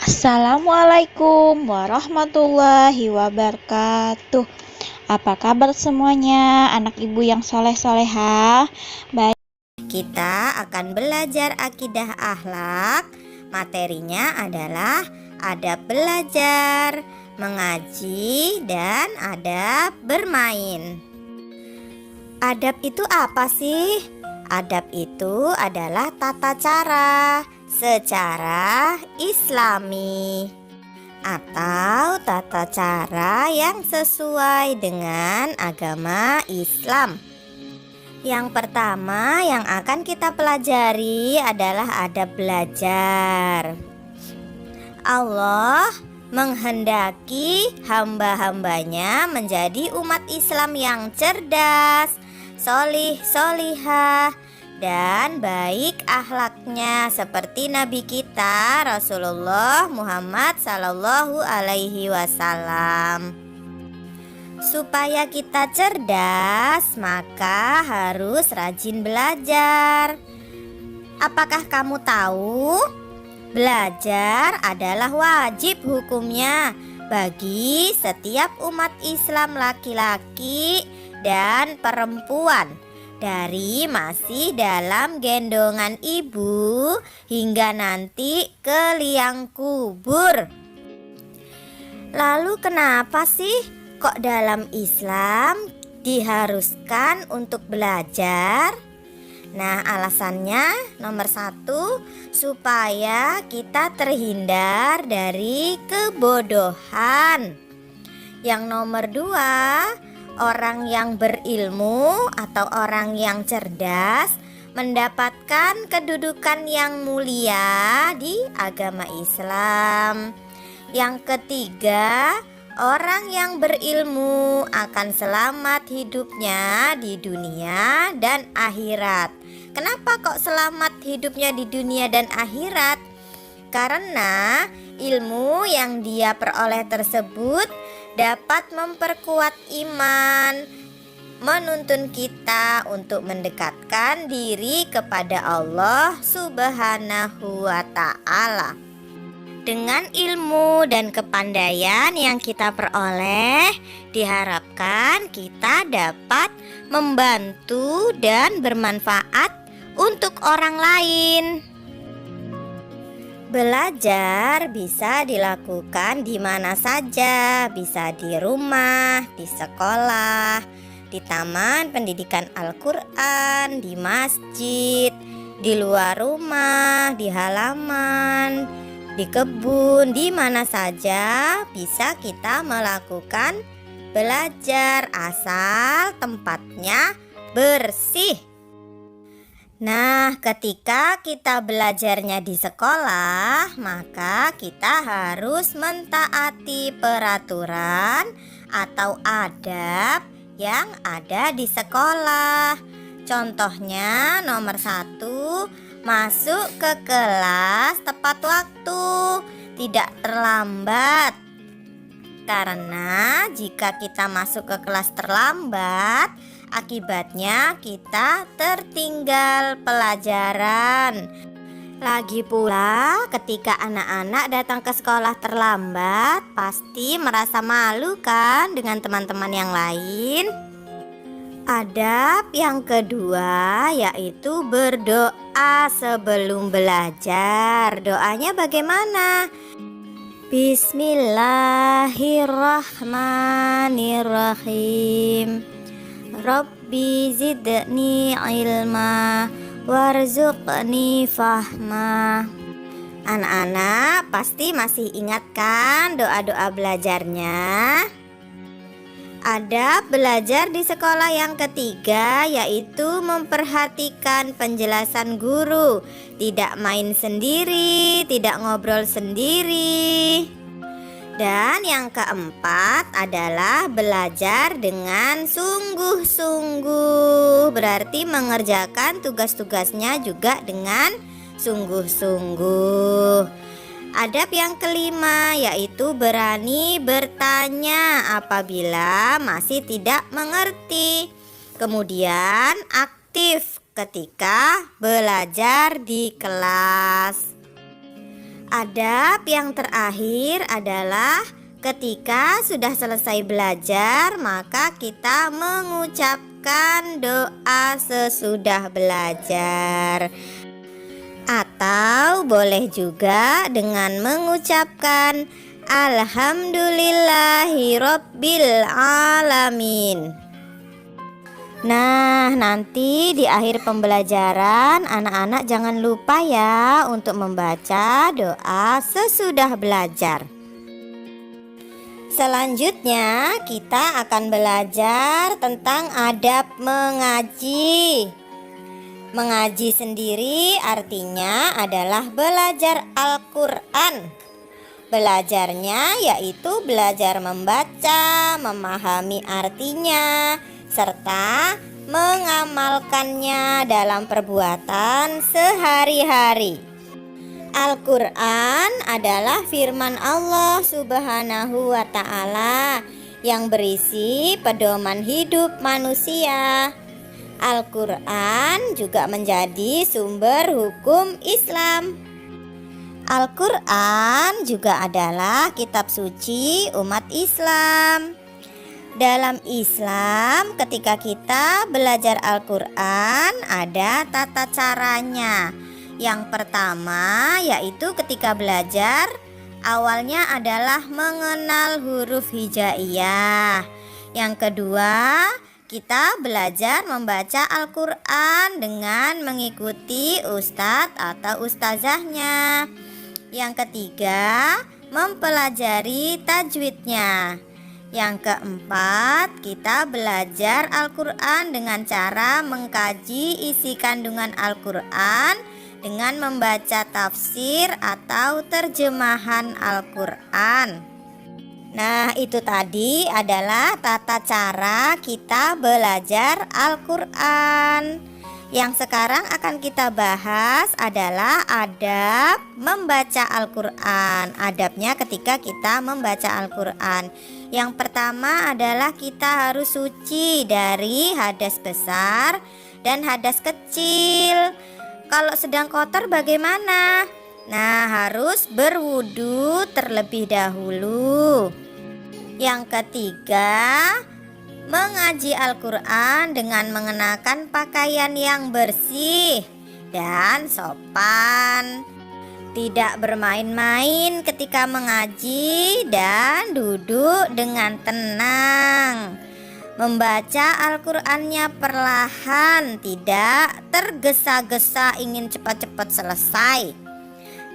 Assalamualaikum warahmatullahi wabarakatuh. Apa kabar semuanya, anak ibu yang soleh-solehah? Baik, Kita akan belajar akidah akhlak. Materinya adalah adab belajar, mengaji, dan adab bermain. Adab itu apa sih? Adab itu adalah tata cara secara Islami atau tata cara yang sesuai dengan agama Islam. Yang pertama yang akan kita pelajari adalah adab belajar. Allah menghendaki hamba-hambanya menjadi umat Islam yang cerdas, solih, solihah, dan baik akhlaknya seperti Nabi kita Rasulullah Muhammad Sallallahu Alaihi Wasallam. Supaya kita cerdas, maka harus rajin belajar. Apakah kamu tahu? Belajar adalah wajib hukumnya bagi setiap umat Islam laki-laki dan perempuan, dari masih dalam gendongan ibu hingga nanti ke liang kubur. Lalu kenapa sih kok dalam Islam diharuskan untuk belajar? Nah, alasannya nomor 1, supaya kita terhindar dari kebodohan. Yang nomor 2, orang yang berilmu atau orang yang cerdas mendapatkan kedudukan yang mulia di agama Islam. Yang ketiga, orang yang berilmu akan selamat hidupnya di dunia dan akhirat. Kenapa kok selamat hidupnya di dunia dan akhirat? Karena ilmu yang dia peroleh tersebut dapat memperkuat iman, menuntun kita untuk mendekatkan diri kepada Allah Subhanahu wa Ta'ala. Dengan ilmu dan kepandaian yang kita peroleh, diharapkan kita dapat membantu dan bermanfaat untuk orang lain. Belajar bisa dilakukan di mana saja, bisa di rumah, di sekolah, di taman pendidikan Al-Quran, di masjid, di luar rumah, di halaman, di kebun, di mana saja bisa kita melakukan belajar asal tempatnya bersih. Nah, ketika kita belajarnya di sekolah, maka kita harus mentaati peraturan atau adab yang ada di sekolah. Contohnya nomor 1, masuk ke kelas tepat waktu, tidak terlambat. Karena jika kita masuk ke kelas terlambat, akibatnya kita tertinggal pelajaran. Lagi pula, ketika anak-anak datang ke sekolah terlambat, pasti merasa malu kan dengan teman-teman yang lain. Adab yang kedua yaitu berdoa sebelum belajar. Doanya bagaimana? Bismillahirrahmanirrahim. Rabbi zidni ilma warzuqni fahma. Anak-anak pasti masih ingat kan doa-doa belajarnya? Adab belajar di sekolah yang ketiga yaitu memperhatikan penjelasan guru, tidak main sendiri, tidak ngobrol sendiri. Dan yang keempat adalah belajar dengan sungguh-sungguh, berarti mengerjakan tugas-tugasnya juga dengan sungguh-sungguh. Adab yang kelima yaitu berani bertanya apabila masih tidak mengerti. Kemudian aktif ketika belajar di kelas. Adab yang terakhir adalah ketika sudah selesai belajar, maka kita mengucapkan doa sesudah belajar. Atau boleh juga dengan mengucapkan Alhamdulillahi Rabbil Alamin. Nah, nanti di akhir pembelajaran anak-anak jangan lupa ya untuk membaca doa sesudah belajar. Selanjutnya kita akan belajar tentang adab mengaji. Mengaji sendiri artinya adalah belajar Al-Quran. Belajarnya yaitu belajar membaca, memahami artinya, serta mengamalkannya dalam perbuatan sehari-hari. Al-Quran adalah firman Allah Subhanahu wa Ta'ala yang berisi pedoman hidup manusia. Al-Quran juga menjadi sumber hukum Islam. Al-Quran juga adalah kitab suci umat Islam. Dalam Islam, ketika kita belajar Al-Quran, ada tata caranya. Yang pertama yaitu ketika belajar, awalnya adalah mengenal huruf hijaiyah. Yang kedua, kita belajar membaca Al-Quran dengan mengikuti ustadz atau ustazahnya. Yang ketiga, mempelajari tajwidnya. Yang keempat, kita belajar Al-Quran dengan cara mengkaji isi kandungan Al-Quran dengan membaca tafsir atau terjemahan Al-Quran. Nah, itu tadi adalah tata cara kita belajar Al-Quran. Yang sekarang akan kita bahas adalah adab membaca Al-Quran. Adabnya ketika kita membaca Al-Quran. Yang pertama adalah kita harus suci dari hadas besar dan hadas kecil. Kalau sedang kotor bagaimana? Nah, harus berwudu terlebih dahulu. Yang ketiga, mengaji Al-Quran dengan mengenakan pakaian yang bersih dan sopan. Tidak bermain-main ketika mengaji dan duduk dengan tenang. Membaca Al-Qurannya perlahan, tidak tergesa-gesa ingin cepat-cepat selesai.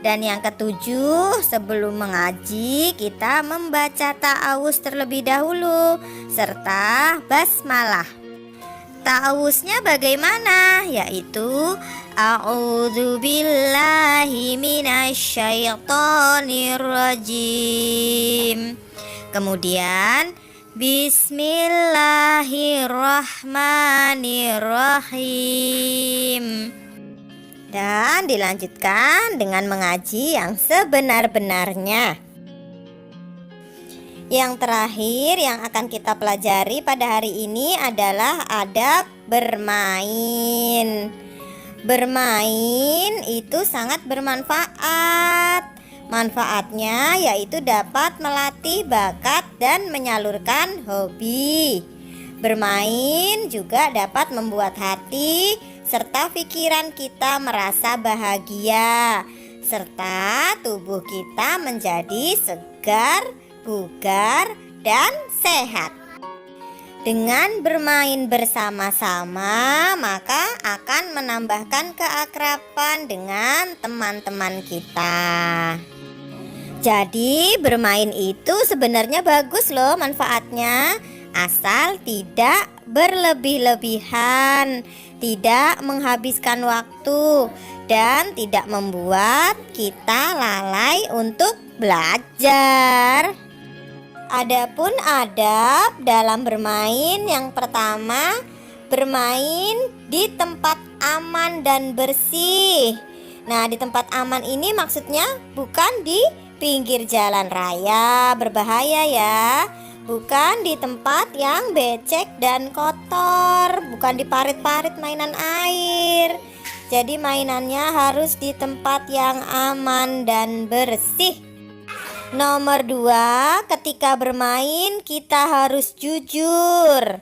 Dan yang ketujuh, sebelum mengaji kita membaca ta'awuz terlebih dahulu serta basmalah. Ta'awuznya bagaimana? Yaitu A'udzubillahi minasyaitonirrajim. Kemudian Bismillahirrahmanirrahim. Dan dilanjutkan dengan mengaji yang sebenar-benarnya. Yang terakhir yang akan kita pelajari pada hari ini adalah adab bermain. Bermain itu sangat bermanfaat. Manfaatnya yaitu dapat melatih bakat dan menyalurkan hobi. Bermain juga dapat membuat hati serta pikiran kita merasa bahagia, serta tubuh kita menjadi segar, bugar, dan sehat. Dengan bermain bersama-sama, maka akan menambahkan keakraban dengan teman-teman kita. Jadi bermain itu sebenarnya bagus loh manfaatnya, asal tidak berlebih-lebihan, tidak menghabiskan waktu, dan tidak membuat kita lalai untuk belajar. Adapun adab dalam bermain, yang pertama, bermain di tempat aman dan bersih. Nah, di tempat aman ini maksudnya bukan di pinggir jalan raya, berbahaya ya. Bukan di tempat yang becek dan kotor, bukan di parit-parit mainan air. Jadi mainannya harus di tempat yang aman dan bersih. Nomor 2, ketika bermain kita harus jujur,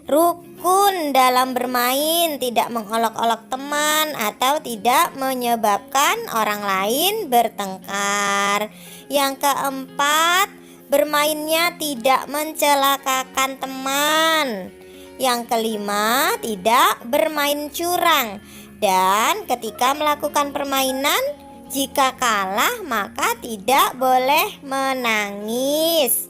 rukun dalam bermain, tidak mengolok-olok teman atau tidak menyebabkan orang lain bertengkar. Yang keempat, bermainnya tidak mencelakakan teman. Yang kelima, tidak bermain curang. Dan ketika melakukan permainan, jika kalah maka tidak boleh menangis.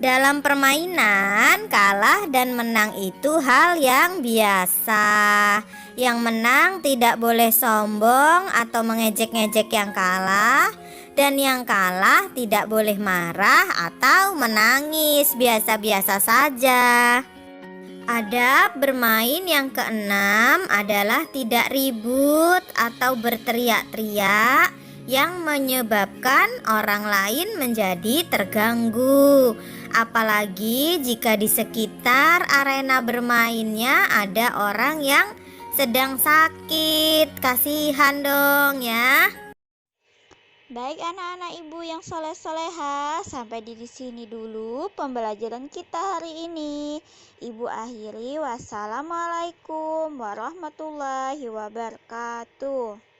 Dalam permainan, kalah dan menang itu hal yang biasa. Yang menang tidak boleh sombong atau mengejek-ngejek yang kalah, dan yang kalah tidak boleh marah atau menangis, biasa-biasa saja. Adab bermain yang keenam adalah tidak ribut atau berteriak-teriak yang menyebabkan orang lain menjadi terganggu. Apalagi jika di sekitar arena bermainnya ada orang yang sedang sakit. Kasihan dong ya. Baik anak-anak ibu yang soleh-soleha, sampai di sini dulu pembelajaran kita hari ini. Ibu akhiri, wassalamualaikum warahmatullahi wabarakatuh.